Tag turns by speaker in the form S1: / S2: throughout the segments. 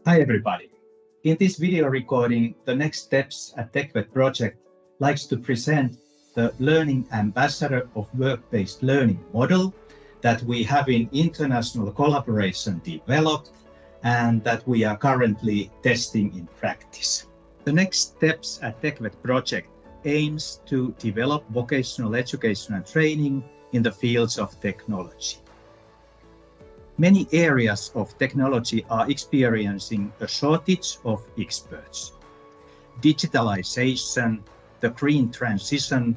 S1: Hi everybody. In this video recording, the NextSteps TechVET project likes to present the Learning Ambassador of Work-Based Learning model that we have in international collaboration developed and that we are currently testing in practice. The NextSteps TechVET project aims to develop vocational education and training in the fields of technology. Many areas of technology are experiencing a shortage of experts. Digitalization, the green transition,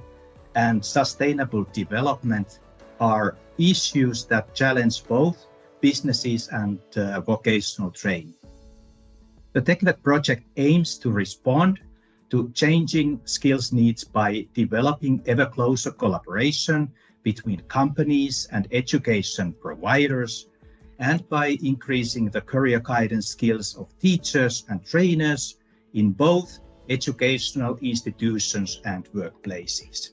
S1: and sustainable development are issues that challenge both businesses and vocational training. The TechVET project aims to respond to changing skills needs by developing ever closer collaboration between companies and education providers, and by increasing the career guidance skills of teachers and trainers in both educational institutions and workplaces.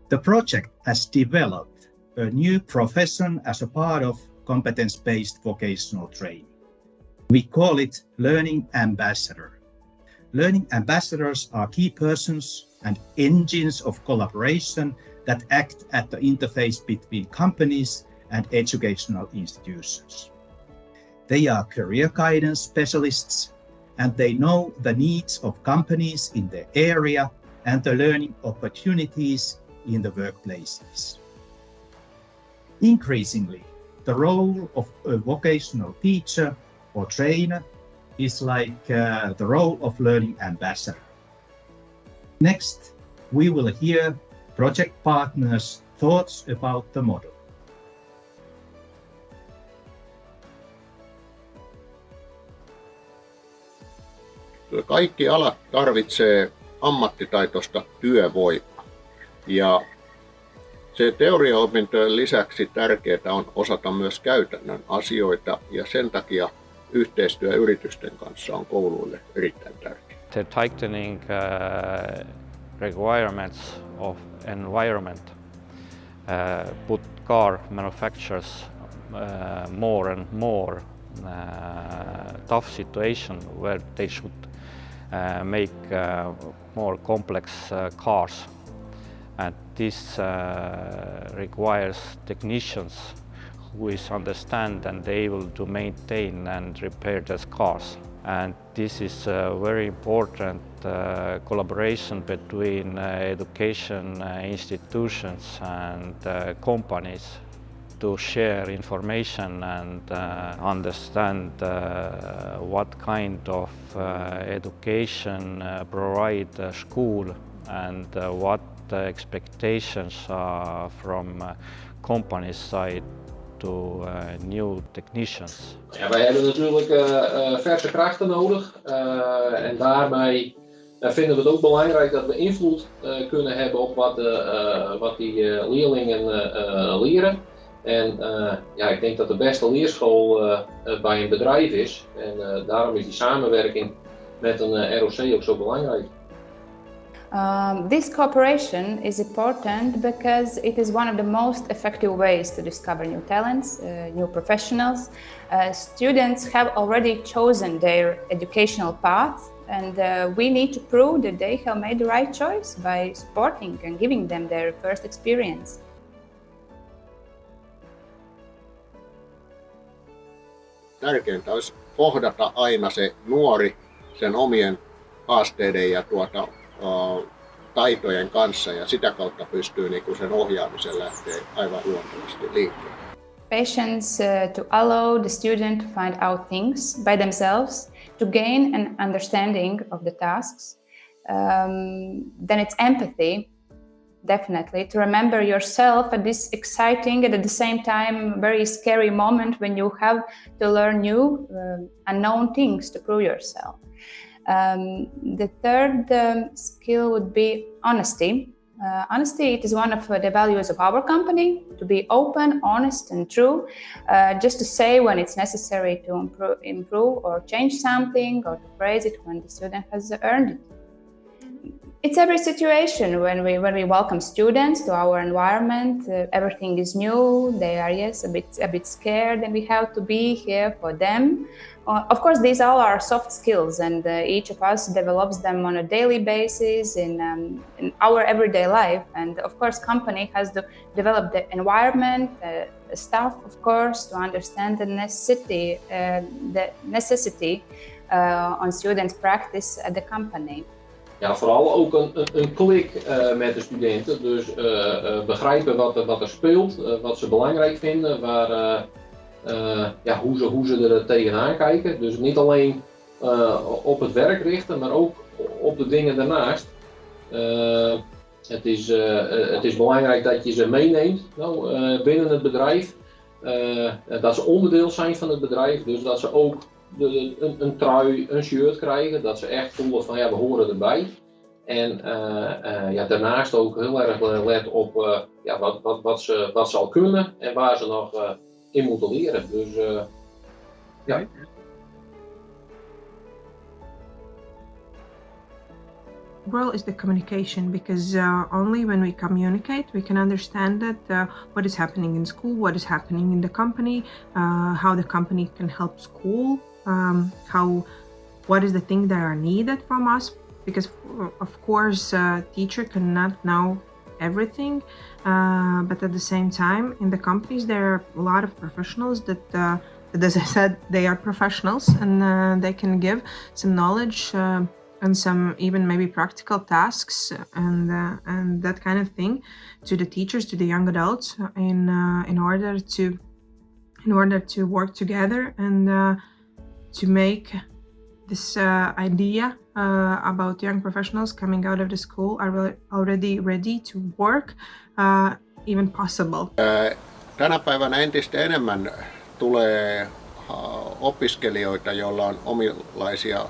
S1: The project has developed a new profession as a part of competence-based vocational training. We call it Learning Ambassador. Learning ambassadors are key persons and engines of collaboration that act at the interface between companies and educational institutions. They are career guidance specialists, and they know the needs of companies in their area and the learning opportunities in the workplaces. Increasingly, the role of a vocational teacher or trainer is like the role of learning ambassador. Next, we will hear project partners' thoughts about the model.
S2: Kaikki alat tarvitsee ammattitaitoista työvoimaa ja se teoriaopintojen lisäksi tärkeää on osata myös käytännön asioita ja sen takia yhteistyö yritysten kanssa on kouluille erittäin tärkeää.
S3: The tightening requirements of environment put car manufacturers more and more tough situation where they should make more complex cars, and this requires technicians who is understand and able to maintain and repair these cars. And this is a very important collaboration between education institutions and companies to share information and understand what kind of education provide the school and what the expectations are from company's side to new technicians.
S4: Ja, wij hebben natuurlijk verse krachten nodig en daarmee vinden we het ook belangrijk dat we invloed kunnen hebben op wat die leerlingen leren. En ja, ik denk dat de beste leerschool bij een bedrijf is en daarom is die samenwerking met een ROC ook zo belangrijk.
S5: This cooperation is important because it is one of the most effective ways to discover new talents, new professionals. Students have already chosen their educational path, and we need to prove that they have made the right choice by supporting and giving them their first experience.
S2: Tärkeintä olisi kohdata aina se nuori sen omien haasteiden ja taitojen kanssa ja sitä kautta pystyy sen ohjaamisen lähteä aivan luontevasti liikkeelle.
S5: Patience to allow the student to find out things by themselves, to gain an understanding of the tasks. Then it's empathy, definitely, to remember yourself at this exciting and at the same time very scary moment when you have to learn new, unknown things to prove yourself. The third skill would be honesty. Honesty, it is one of the values of our company, to be open, honest and true, just to say when it's necessary to improve or change something, or to praise it when the student has earned it. It's every situation when we welcome students to our environment. Everything is new. They are a bit scared, and we have to be here for them. Of course, these all are soft skills, and each of us develops them on a daily basis in our everyday life. And of course, company has to develop the environment, staff, of course, to understand the necessity on students' practice at the company.
S4: Ja, vooral ook een klik met de studenten. Dus begrijpen wat er speelt, wat ze belangrijk vinden, hoe ze er tegenaan kijken. Dus niet alleen op het werk richten, maar ook op de dingen daarnaast. Het is belangrijk dat je ze meeneemt binnen het bedrijf. Dat ze onderdeel zijn van het bedrijf, dus dat ze ook een trui, een shirt krijgen, dat ze echt voelen van ja, we horen erbij. En daarnaast ook heel erg let op wat ze al kunnen en waar ze nog in moeten leren. Dus ja.
S6: Role is the communication, because only when we communicate we can understand that what is happening in school, what is happening in the company, how the company can help school, what is the thing that are needed from us, because of course teacher cannot know everything, but at the same time in the companies there are a lot of professionals that as I said, they are professionals, and they can give some knowledge and some even maybe practical tasks and that kind of thing to the teachers, to the young adults, in order to work together and to make this idea about young professionals coming out of the school are already ready to work even possible.
S2: Tänä päivänä entistä enemmän tulee opiskelijoita, joilla on omilaisia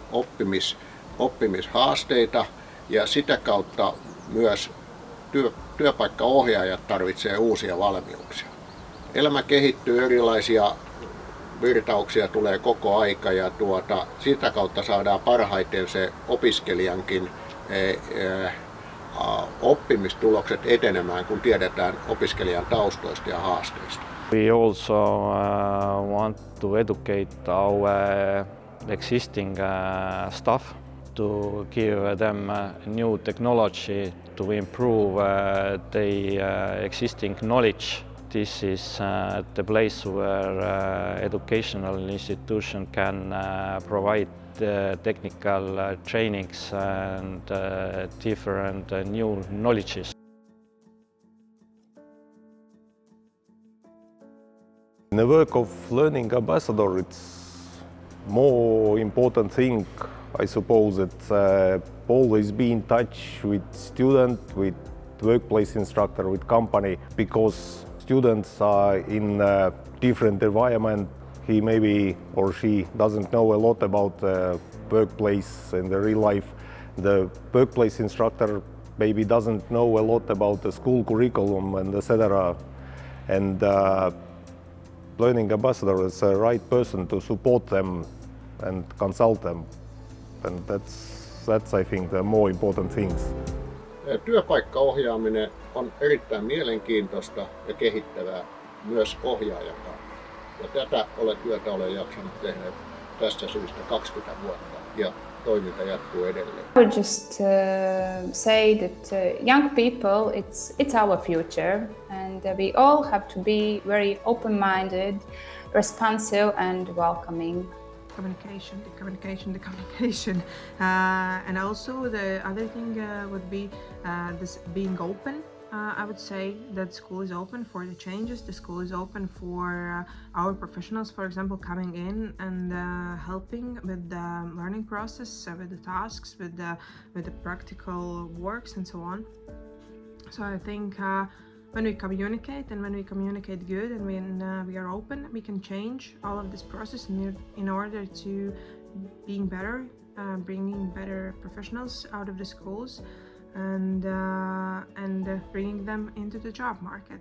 S2: oppimishaasteita, ja sitä kautta myös työpaikkaohjaajat tarvitsee uusia valmiuksia. Elämä kehittyy, erilaisia virtauksia tulee koko aika, ja sitä kautta saadaan parhaiten se opiskelijankin oppimistulokset etenemään, kun tiedetään opiskelijan taustoista ja haasteista.
S3: We also want to educate our existing staff to give them new technology to improve their existing knowledge. This is the place where educational institution can provide technical trainings and different new knowledges.
S7: In the work of learning ambassador, it's more important thing, I suppose, that always be in touch with student, with workplace instructor, with company, because students are in a different environment. He maybe or she doesn't know a lot about the workplace and the real life. The workplace instructor maybe doesn't know a lot about the school curriculum and etc. And learning ambassador is the right person to support them and consult them, and that's I think the more important things.
S2: Työpaikkaohjaaminen on erittäin mielenkiintoista ja kehittävää myös ohjaajan kannalta. Ja tätä työtä olen jaksanut tehdä tästä syystä 20 vuotta, ja toiminta jatkuu edelleen.
S5: I would just say that young people, it's our future, and we all have to be very open-minded, responsive and welcoming.
S6: The communication. And also the other thing would be this being open. I would say that school is open for the changes. The school is open for our professionals, for example, coming in and helping with the learning process, with the tasks, with the practical works and so on. So I think when we communicate, and when we communicate good, and when we are open, we can change all of this process in order to being better, bringing better professionals out of the schools, and bringing them into the job market.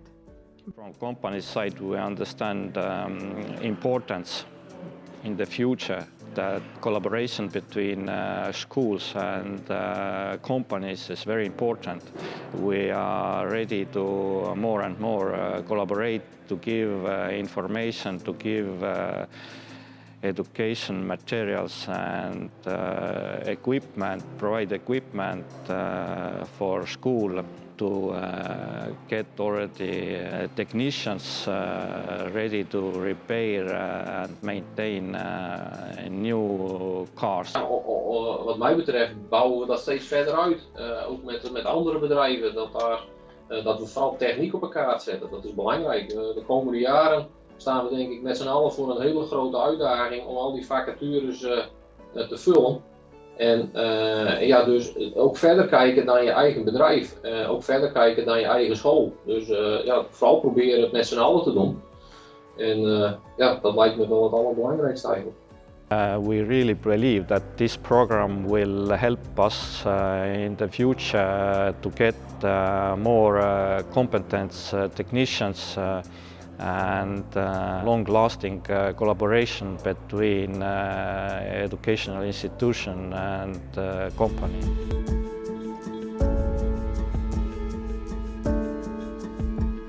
S3: From company side, we understand importance in the future that collaboration between schools and companies is very important. We are ready to more and more collaborate, to give information, to give education materials and equipment, provide equipment for school to get already technicians ready to repair and maintain new cars.
S4: Wat mij betreft bouwen we dat steeds verder uit, ook met andere bedrijven, dat we vooral techniek op elkaar zetten. Dat is belangrijk. De komende jaren staan we denk ik met z'n allen voor een hele grote uitdaging om al die vacatures te vullen. En ja, dus ook verder kijken dan je eigen bedrijf, ook verder kijken dan je eigen school. Dus ja, vooral proberen het met z'n allen te doen. En ja, dat lijkt me wel het allerbelangrijkste eigenlijk.
S3: We really believe that this program will help us in the future to get more competent technicians and long-lasting collaboration between educational institution and company.